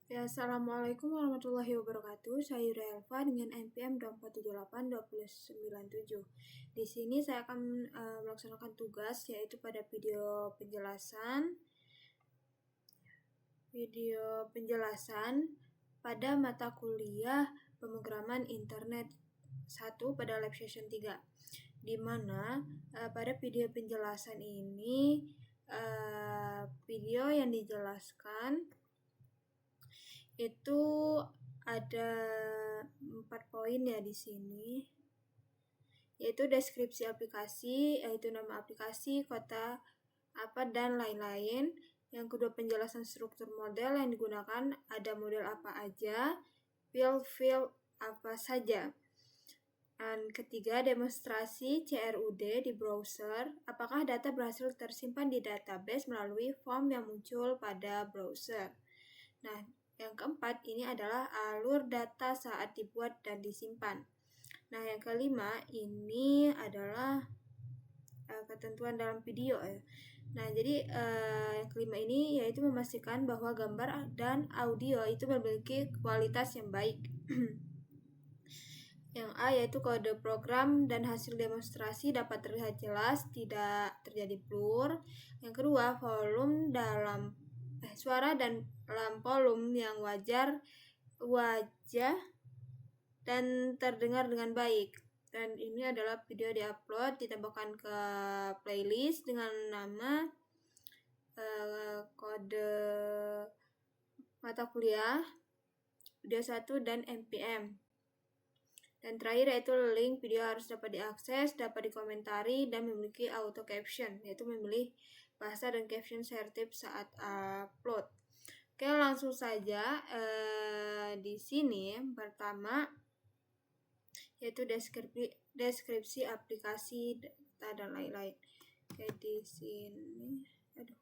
Ya, Assalamualaikum warahmatullahi wabarakatuh. Saya Yura Elva dengan NPM 24782097. Di sini saya akan melaksanakan tugas yaitu pada video penjelasan pada mata kuliah pemrograman internet 1 pada lab session 3. Di mana pada video penjelasan ini video yang dijelaskan itu ada 4 poin ya di sini, yaitu deskripsi aplikasi, yaitu nama aplikasi, kota apa dan lain-lain. Yang kedua, penjelasan struktur model yang digunakan, ada model apa aja, field apa saja. Dan ketiga, demonstrasi CRUD di browser, apakah data berhasil tersimpan di database melalui form yang muncul pada browser. Nah, yang keempat ini adalah alur data saat dibuat dan disimpan. Nah, yang kelima ini adalah ketentuan dalam video ya. Nah, jadi yang kelima ini yaitu memastikan bahwa gambar dan audio itu memiliki kualitas yang baik. Yang A yaitu kode program dan hasil demonstrasi dapat terlihat jelas, tidak terjadi blur. Yang kedua, volume dalam suara dan dalam volume yang wajah dan terdengar dengan baik. Dan ini adalah video diupload, ditambahkan ke playlist dengan nama kode mata kuliah, video 1 dan NPM. Dan terakhir yaitu link video harus dapat diakses, dapat dikomentari, dan memiliki auto caption, yaitu memilih bahasa dan caption sertif saat upload. Oke, langsung saja di sini pertama yaitu deskripsi aplikasi, data dan lain-lain. Oke, di sini jadi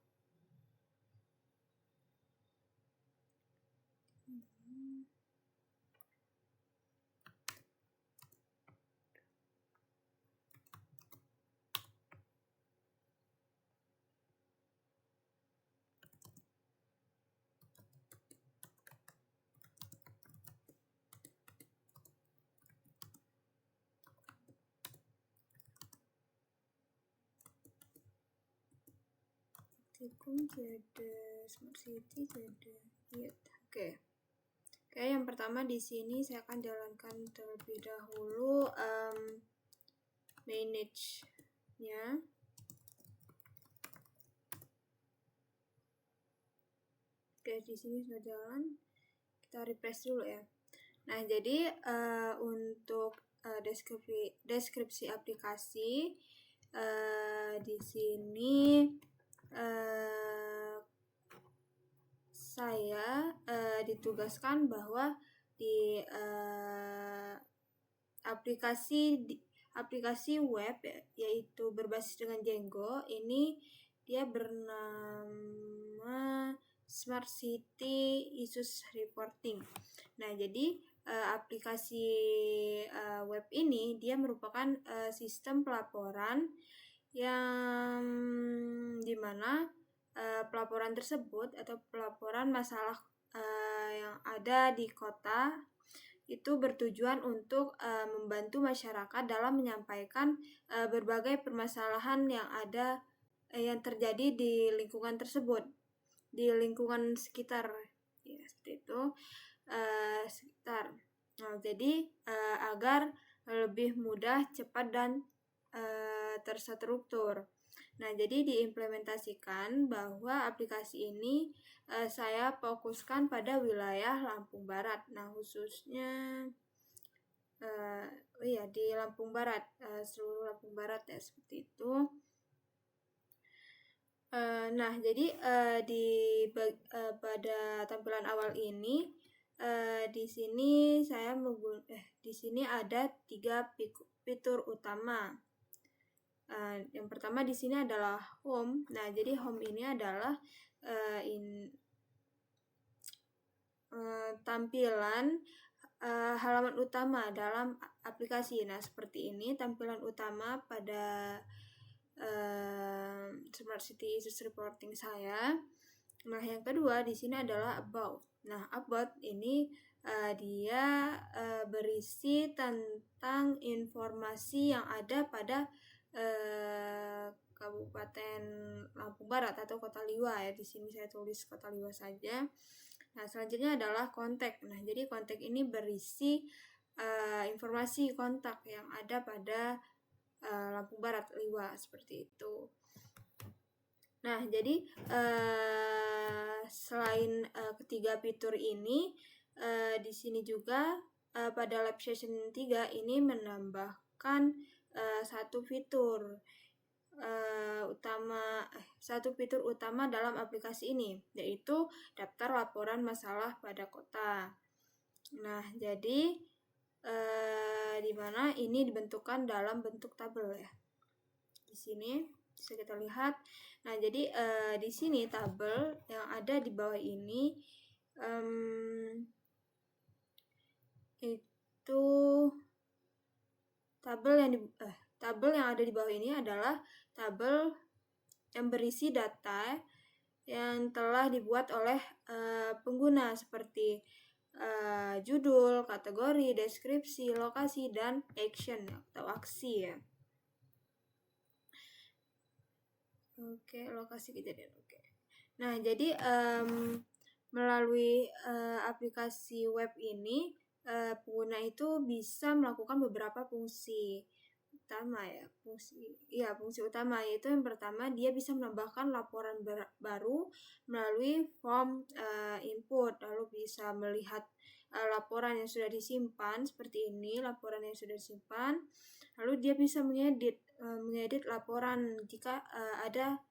smart city jadi Oke, yang pertama di sini saya akan jalankan terlebih dahulu manage-nya. Oke, di sini sudah jalan. Kita refresh dulu ya. Nah, jadi untuk deskripsi aplikasi di sini saya ditugaskan bahwa di aplikasi web yaitu berbasis dengan Django ini dia bernama Smart City Issues Reporting. Nah, jadi aplikasi web ini dia merupakan sistem pelaporan yang dimana pelaporan tersebut atau pelaporan masalah yang ada di kota itu bertujuan untuk membantu masyarakat dalam menyampaikan berbagai permasalahan yang ada yang terjadi di lingkungan tersebut, di lingkungan sekitar ya, seperti itu sekitar. Nah, jadi agar lebih mudah, cepat dan terstruktur. Nah, jadi diimplementasikan bahwa aplikasi ini saya fokuskan pada wilayah Lampung Barat. Nah, khususnya di Lampung Barat, seluruh Lampung Barat ya, seperti itu. Nah, jadi pada tampilan awal ini di sini di sini ada 3 fitur utama. Yang pertama di sini adalah home. Nah, jadi home ini adalah tampilan halaman utama dalam aplikasi. Nah, seperti ini tampilan utama pada Smart City Issues Reporting saya. Nah, yang kedua di sini adalah about. Nah, about ini dia berisi tentang informasi yang ada pada Kabupaten Lampung Barat atau Kota Liwa ya. Di sini saya tulis Kota Liwa saja. Nah, selanjutnya adalah kontak. Nah, jadi kontak ini berisi informasi kontak yang ada pada Lampung Barat Liwa seperti itu. Nah, jadi selain ketiga fitur ini, di sini juga pada lab session 3 ini menambahkan satu fitur utama dalam aplikasi ini, yaitu daftar laporan masalah pada kota. Nah, jadi di mana ini dibentukkan dalam bentuk tabel ya. Di sini bisa kita lihat. Nah, jadi di sini tabel yang ada di bawah ini itu tabel yang ada di bawah ini adalah tabel yang berisi data yang telah dibuat oleh pengguna seperti judul, kategori, deskripsi, lokasi, dan action atau aksi ya. Oke, lokasi kejadian. Oke. Nah, jadi melalui aplikasi web ini pengguna itu bisa melakukan beberapa fungsi utama ya. Fungsi utama yaitu yang pertama, dia bisa menambahkan laporan baru melalui form input, lalu bisa melihat laporan yang sudah disimpan seperti ini, laporan yang sudah disimpan. Lalu dia bisa mengedit laporan jika ada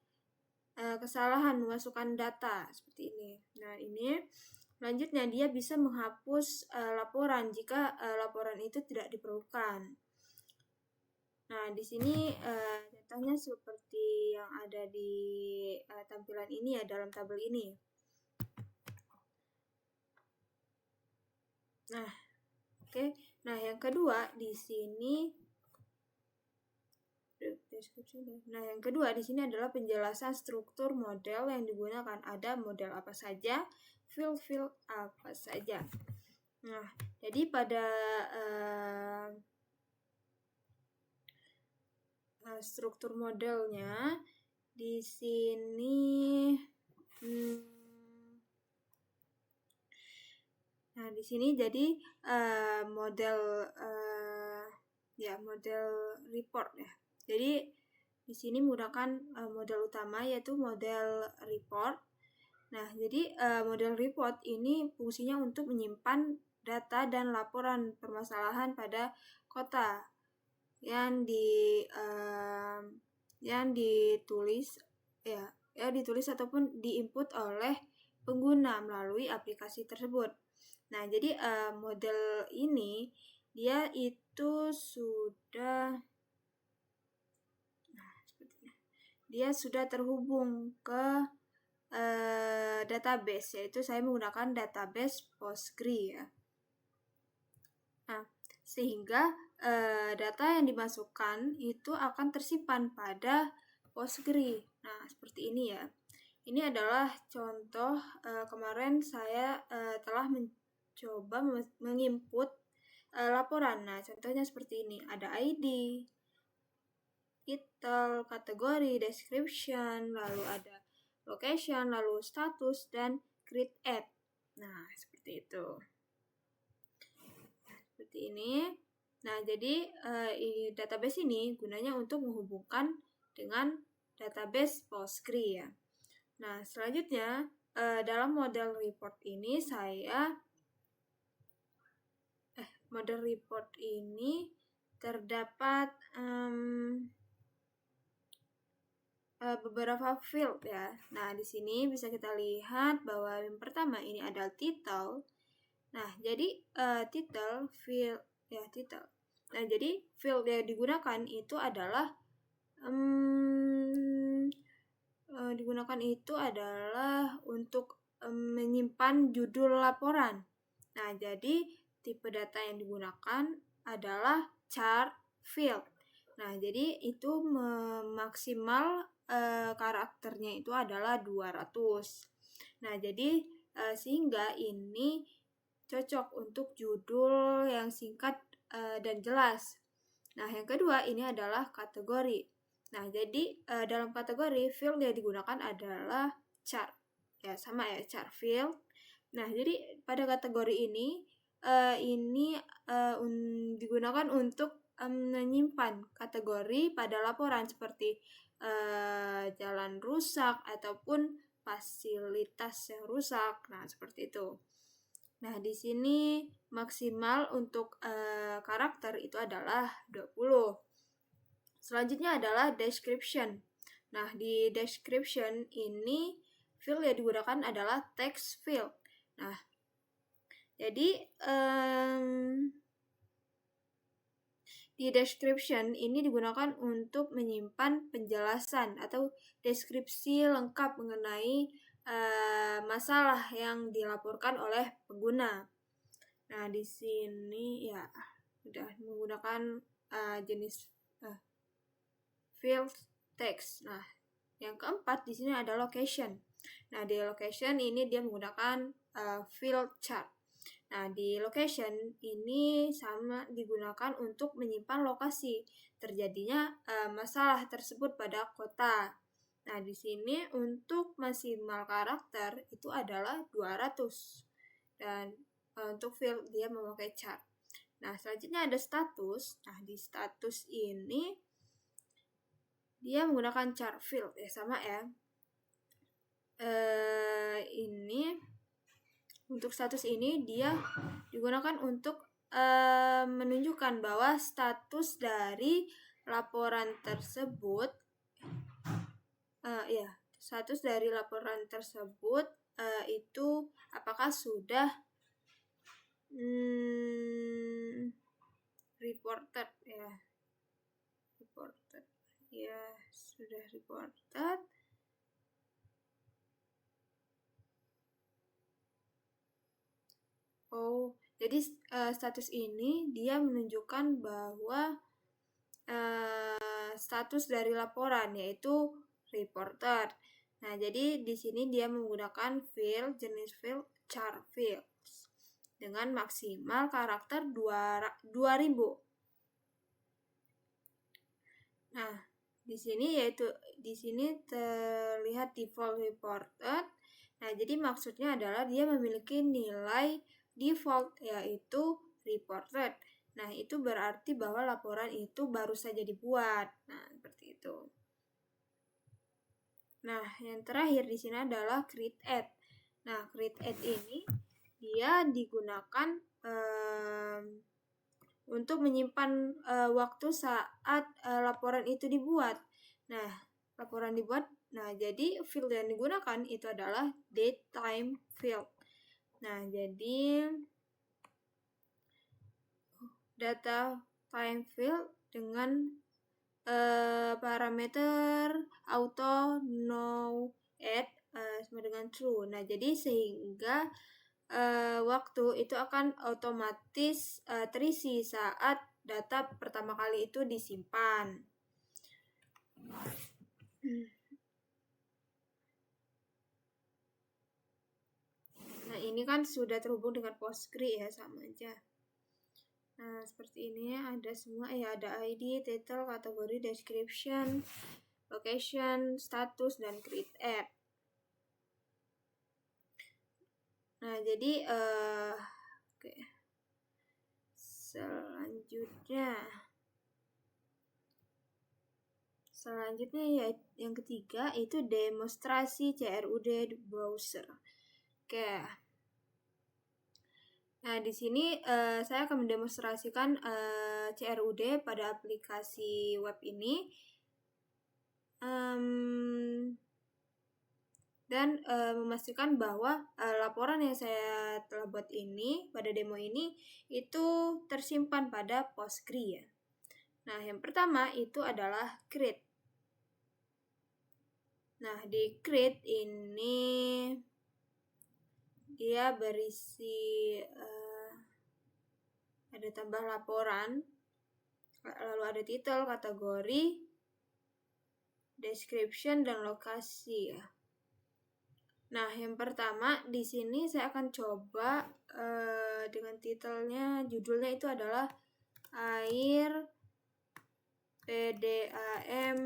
kesalahan memasukkan data seperti ini. Nah, ini selanjutnya dia bisa menghapus laporan jika laporan itu tidak diperlukan. Nah, di sini contohnya seperti yang ada di tampilan ini ya, dalam tabel ini. Nah, oke. Nah, yang kedua di sini adalah penjelasan struktur model yang digunakan. Ada model apa saja, field apa saja. Nah, jadi pada struktur modelnya di sini nah, di sini jadi model report ya. Jadi di sini menggunakan model utama yaitu model report. Nah, jadi model report ini fungsinya untuk menyimpan data dan laporan permasalahan pada kota yang ditulis ataupun diinput oleh pengguna melalui aplikasi tersebut. Nah, jadi model ini dia itu sudah terhubung ke database, yaitu saya menggunakan database Postgre ya. Nah, sehingga data yang dimasukkan itu akan tersimpan pada Postgre. Nah, seperti ini ya. Ini adalah contoh kemarin saya telah mencoba menginput laporan. Nah, contohnya seperti ini. Ada ID, title, kategori, description, lalu ada location, lalu status, dan create ad. Nah, seperti itu. Seperti ini. Nah, jadi database ini gunanya untuk menghubungkan dengan database Postgre ya. Nah, selanjutnya dalam model report ini model report ini terdapat beberapa field ya. Nah, di sini bisa kita lihat bahwa yang pertama ini adalah title. Nah, jadi title field ya, title. Nah, jadi field yang digunakan itu adalah untuk menyimpan judul laporan. Nah, jadi tipe data yang digunakan adalah chart field. Nah, jadi itu maksimal karakternya itu adalah 200. Nah, jadi sehingga ini cocok untuk judul yang singkat dan jelas. Nah, yang kedua ini adalah kategori. Nah, jadi dalam kategori field yang digunakan adalah chart. Ya, sama ya, chart field. Nah, jadi pada kategori ini digunakan untuk menyimpan kategori pada laporan seperti jalan rusak ataupun fasilitas yang rusak. Nah, seperti itu. Nah, di sini maksimal untuk karakter itu adalah 20. Selanjutnya adalah description. Nah, di description ini field yang digunakan adalah text field. Nah, jadi di description ini digunakan untuk menyimpan penjelasan atau deskripsi lengkap mengenai masalah yang dilaporkan oleh pengguna. Nah, di sini ya udah menggunakan jenis field text. Nah, yang keempat di sini ada location. Nah, di location ini dia menggunakan field chart. Nah, di location ini sama digunakan untuk menyimpan lokasi terjadinya masalah tersebut pada kota. Nah, di sini untuk maksimal karakter itu adalah 200. Dan untuk field dia memakai chart. Nah, selanjutnya ada status. Nah, di status ini dia menggunakan chart field. Ya, sama ya. Ini untuk status ini dia digunakan untuk menunjukkan bahwa status dari laporan tersebut status dari laporan tersebut itu apakah sudah reported sudah reported. Jadi status ini dia menunjukkan bahwa status dari laporan yaitu reported. Nah, jadi di sini dia menggunakan field jenis field chart fields dengan maksimal karakter 2000. Nah, di sini terlihat default reported. Nah, jadi maksudnya adalah dia memiliki nilai default yaitu reported. Nah, itu berarti bahwa laporan itu baru saja dibuat. Nah, seperti itu. Nah, yang terakhir di sini adalah create add. Nah, create add ini dia digunakan untuk menyimpan waktu saat laporan itu dibuat. Nah, laporan dibuat. Nah, jadi field yang digunakan itu adalah date time field. Nah, jadi data time field dengan parameter auto no add sama dengan true. Nah, jadi sehingga waktu itu akan otomatis terisi saat data pertama kali itu disimpan. Nah, ini kan sudah terhubung dengan PostgreSQL ya, sama aja. Nah, seperti ini ada semua ya, ada ID, title, kategori, description, location, status, dan create add. Nah, jadi selanjutnya ya yang ketiga itu demonstrasi CRUD browser. Oke. Nah, di sini saya akan mendemonstrasikan CRUD pada aplikasi web ini. Dan memastikan bahwa laporan yang saya telah buat ini pada demo ini itu tersimpan pada PostgreSQL ya. Nah, yang pertama itu adalah create. Nah, di create ini dia berisi ada tambah laporan, lalu ada title, kategori, description, dan lokasi ya. Nah, yang pertama di sini saya akan coba dengan judulnya itu adalah air PDAM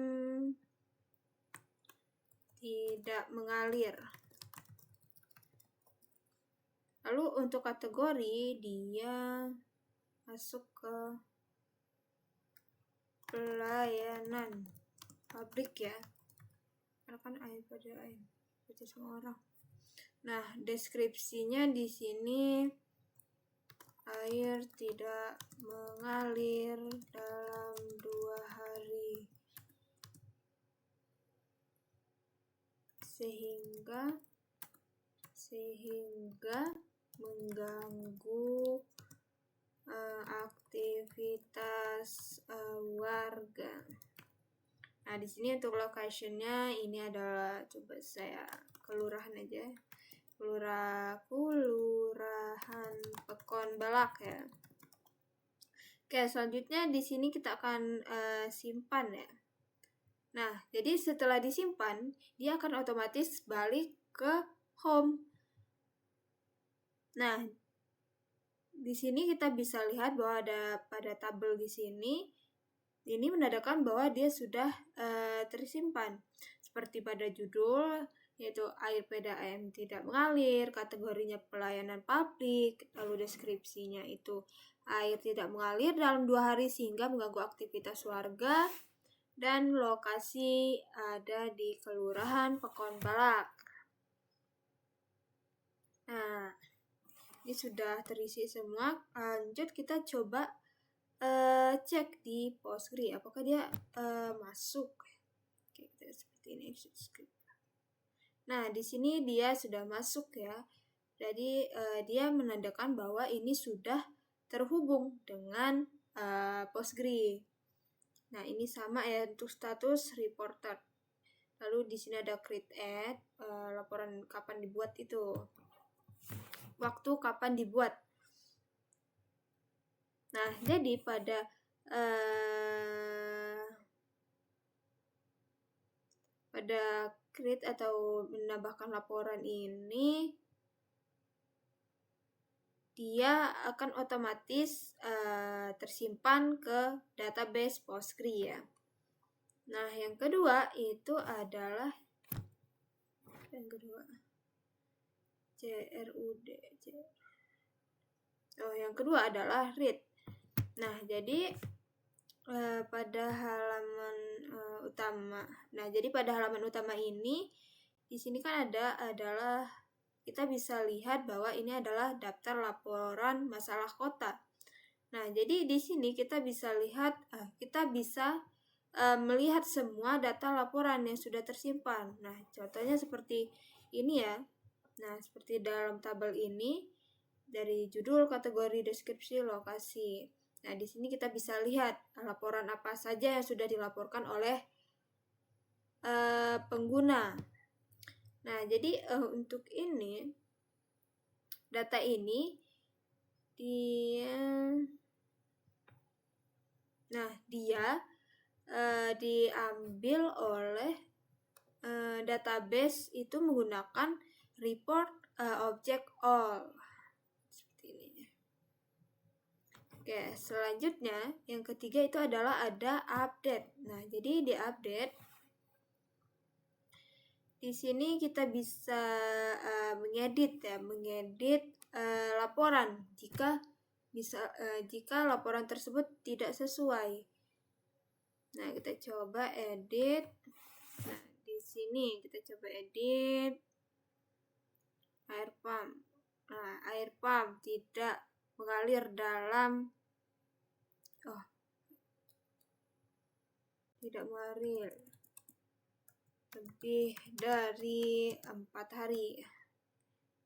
tidak mengalir. Lalu untuk kategori dia masuk ke pelayanan pabrik ya, karena kan air PDAM itu semua orang. Nah, deskripsinya di sini air tidak mengalir dalam 2 hari sehingga mengganggu aktivitas warga. Nah, di sini untuk location-nya ini adalah, coba saya kelurahan aja. Kelurahan Pekon Balak ya. Oke, selanjutnya di sini kita akan simpan ya. Nah, jadi setelah disimpan, dia akan otomatis balik ke home. Nah, di sini kita bisa lihat bahwa ada pada tabel di sini, ini menandakan bahwa dia sudah tersimpan. Seperti pada judul, yaitu air PDAM tidak mengalir, kategorinya pelayanan publik, lalu deskripsinya itu air tidak mengalir dalam 2 hari sehingga mengganggu aktivitas warga, dan lokasi ada di Kelurahan Pekon Balak. Nah, ini sudah terisi semua. Lanjut kita coba cek di Postgre apakah dia masuk. Oke, kita seperti ini. Nah, di sini dia sudah masuk ya. Jadi dia menandakan bahwa ini sudah terhubung dengan Postgre. Nah, ini sama ya untuk status reported. Lalu di sini ada create add, laporan kapan dibuat itu. Waktu kapan dibuat. Nah, jadi pada create atau menambahkan laporan ini, dia akan otomatis tersimpan ke database Postgre ya. Nah, yang kedua itu adalah yang kedua adalah read. Nah, jadi pada halaman utama. Nah, jadi pada halaman utama ini di sini kan adalah kita bisa lihat bahwa ini adalah daftar laporan masalah kota. Nah, jadi di sini kita bisa lihat melihat semua data laporan yang sudah tersimpan. Nah, contohnya seperti ini ya. Nah, seperti dalam tabel ini dari judul, kategori, deskripsi, lokasi. Nah, di sini kita bisa lihat laporan apa saja yang sudah dilaporkan oleh pengguna. Nah, jadi untuk ini, data ini dia diambil oleh database itu menggunakan report object all. Seperti ini. Oke, selanjutnya yang ketiga itu adalah ada update. Nah, jadi di update di sini kita bisa mengedit laporan jika laporan tersebut tidak sesuai. Nah, kita coba edit. Nah, di sini kita coba edit air pump. Nah, air pump tidak mengalir dalam lebih dari 4 hari.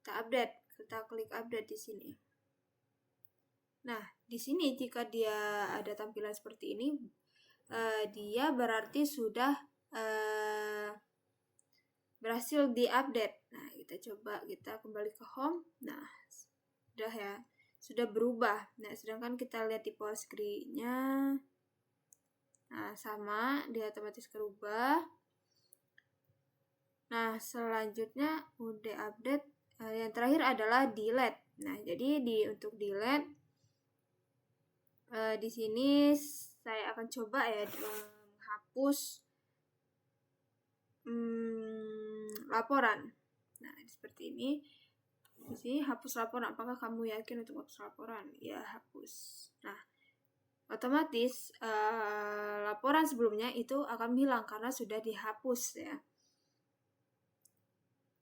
Kita klik update di sini. Nah, di sini jika dia ada tampilan seperti ini, dia berarti sudah berhasil diupdate. Nah, kita kembali ke home. Nah, sudah ya, sudah berubah. Nah, sedangkan kita lihat di Postgre-nya, nah sama, dia otomatis berubah. Nah, selanjutnya udah update. Yang terakhir adalah delete. Nah, jadi untuk delete di sini saya akan coba ya menghapus laporan. Nah, seperti ini. Di sini hapus laporan. Apakah kamu yakin untuk hapus laporan? Ya, hapus. Nah, otomatis laporan sebelumnya itu akan hilang karena sudah dihapus ya.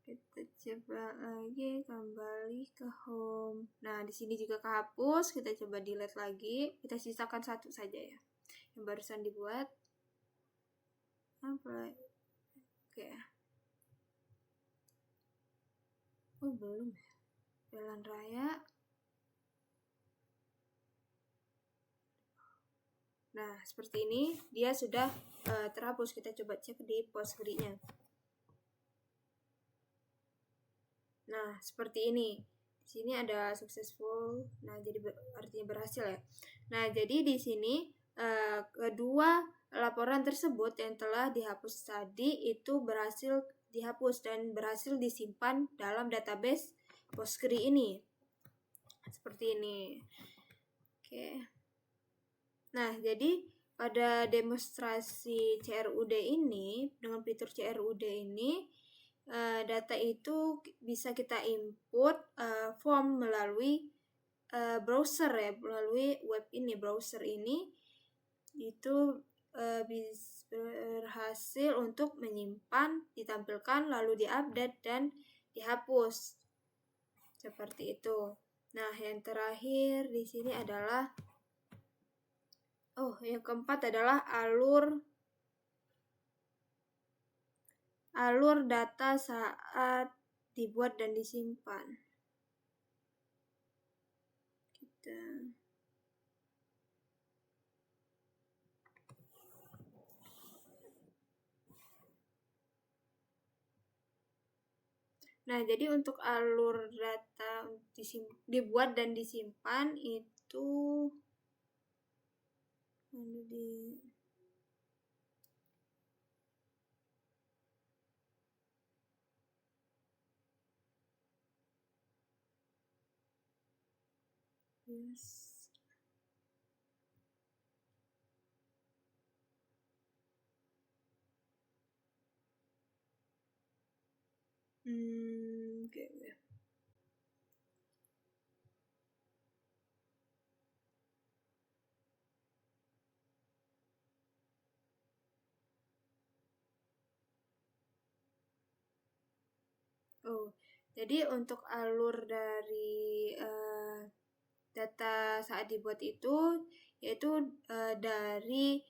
Kita coba lagi kembali ke home. Nah, di sini juga kehapus. Kita coba delete lagi. Kita sisakan satu saja ya, yang barusan dibuat. Apply. Oke. Oh, belum. Jalan raya. Nah, seperti ini dia sudah terhapus. Kita coba cek di Postgre-nya. Nah, seperti ini. Di sini ada successful. Nah, jadi artinya berhasil ya. Nah, jadi di sini kedua laporan tersebut yang telah dihapus tadi itu berhasil dihapus dan berhasil disimpan dalam database Postgre ini. Seperti ini. Oke. Nah, jadi pada demonstrasi CRUD ini, dengan fitur CRUD ini, data itu bisa kita input form melalui browser ya, melalui web ini, browser ini itu berhasil untuk menyimpan, ditampilkan, lalu diupdate dan dihapus. Seperti itu. Nah, yang terakhir di sini adalah yang keempat adalah alur data saat dibuat dan disimpan. Nah, jadi untuk alur data dibuat dan disimpan itu okay. Jadi untuk alur dari data saat dibuat itu yaitu dari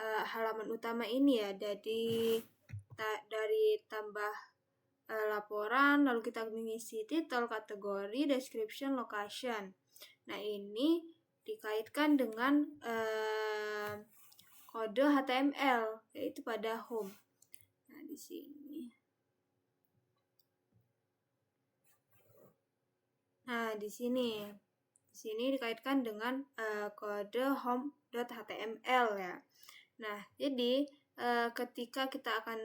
halaman utama ini ya, dari tambah laporan, lalu kita mengisi title, kategori, description, location. Nah, ini dikaitkan dengan kode HTML, yaitu pada home. Nah, di sini. Nah, di sini dikaitkan dengan kode home.html ya. Nah, jadi ketika kita akan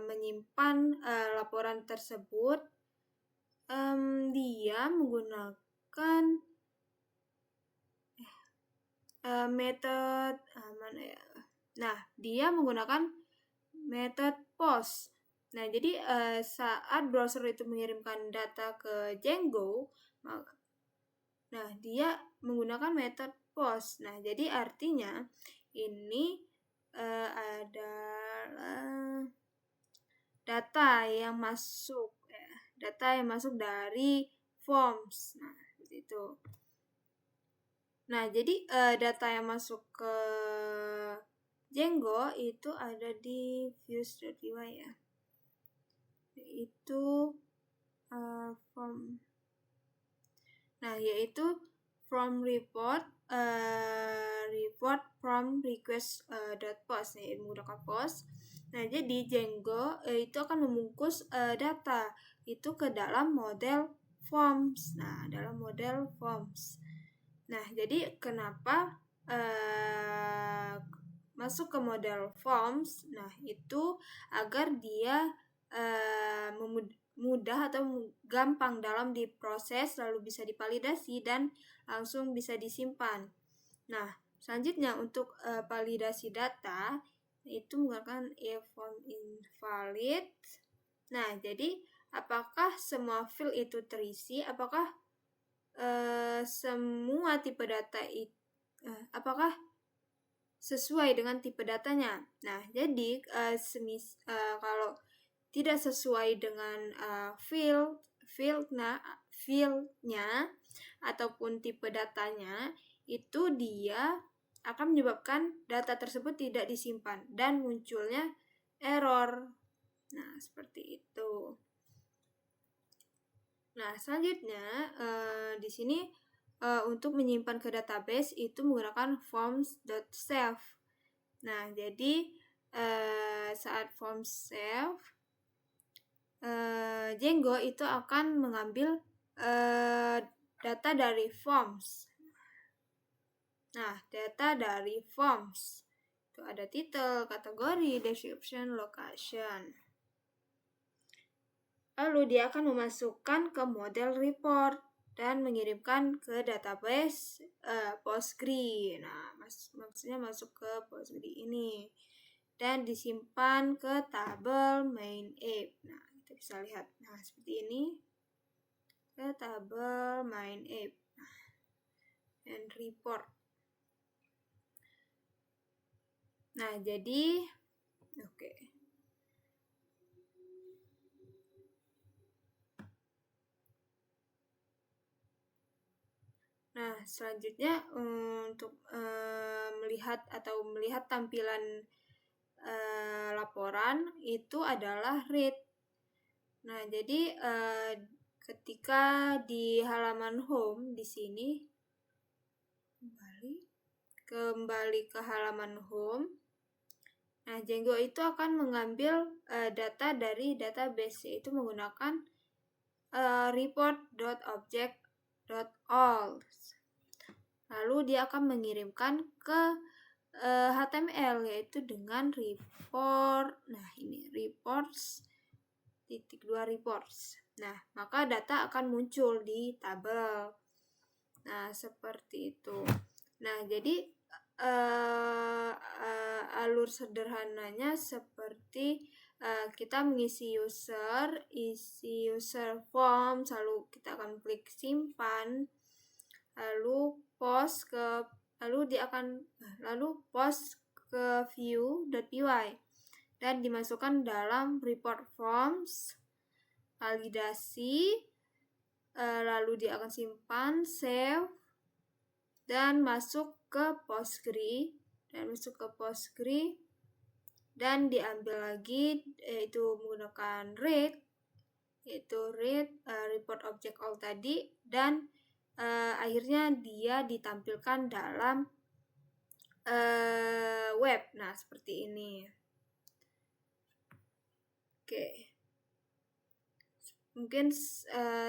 menyimpan laporan tersebut, dia menggunakan metode mana ya? Nah, dia menggunakan metode post. Nah, jadi saat browser itu mengirimkan data ke Django, nah dia menggunakan metode post. Nah, jadi artinya ini adalah data yang masuk dari forms. Nah, seperti itu. Nah, jadi data yang masuk ke Django itu ada di views.py ya, yaitu form. Nah, yaitu from report from request.post ya, menggunakan post. Nah, jadi Django itu akan membungkus data itu ke dalam model forms. Nah, dalam model forms. Nah, jadi kenapa masuk ke model forms? Nah, itu agar dia mudah atau gampang dalam diproses, lalu bisa divalidasi dan langsung bisa disimpan. Nah, selanjutnya untuk validasi data itu menggunakan if form invalid. Nah, jadi apakah semua field itu terisi? Apakah semua tipe data itu apakah sesuai dengan tipe datanya? Nah, jadi kalau tidak sesuai dengan fieldnya ataupun tipe datanya, itu dia akan menyebabkan data tersebut tidak disimpan dan munculnya error. Nah, seperti itu. Nah, selanjutnya di sini untuk menyimpan ke database itu menggunakan forms.save. Nah, jadi saat forms save, Django itu akan mengambil data dari forms. Nah, data dari forms itu ada title, kategori, description, location. Lalu dia akan memasukkan ke model report dan mengirimkan ke database Postgre. Nah, maksudnya masuk ke Postgre ini dan disimpan ke tabel main app. Nah, kita bisa lihat. Nah, seperti ini ke tabel main app. Dan report. Nah, jadi oke. Nah, selanjutnya untuk melihat tampilan laporan itu adalah read. Nah, jadi ketika di halaman home di sini kembali ke halaman home. Nah, Django itu akan mengambil data dari database, yaitu menggunakan report.object.all. Lalu dia akan mengirimkan ke HTML, yaitu dengan report. Nah, ini reports. Nah, maka data akan muncul di tabel. Nah, seperti itu. Nah, jadi alur sederhananya seperti kita mengisi user form, lalu kita akan klik simpan, lalu post ke view.py dan dimasukkan dalam report forms, validasi, lalu dia akan simpan, save, dan masuk ke Postgre dan diambil lagi, yaitu menggunakan read report object all tadi, dan akhirnya dia ditampilkan dalam web. Nah, seperti ini. Oke. Mungkin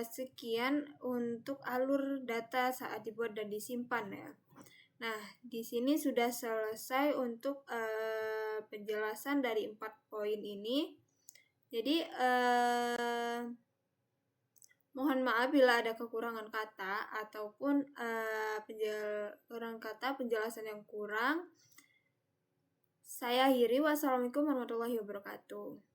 sekian untuk alur data saat dibuat dan disimpan ya. Nah, di sini sudah selesai untuk penjelasan dari 4 poin ini. Jadi mohon maaf bila ada kekurangan kata ataupun penjelasan yang kurang. Saya akhiri. Wassalamualaikum warahmatullahi wabarakatuh.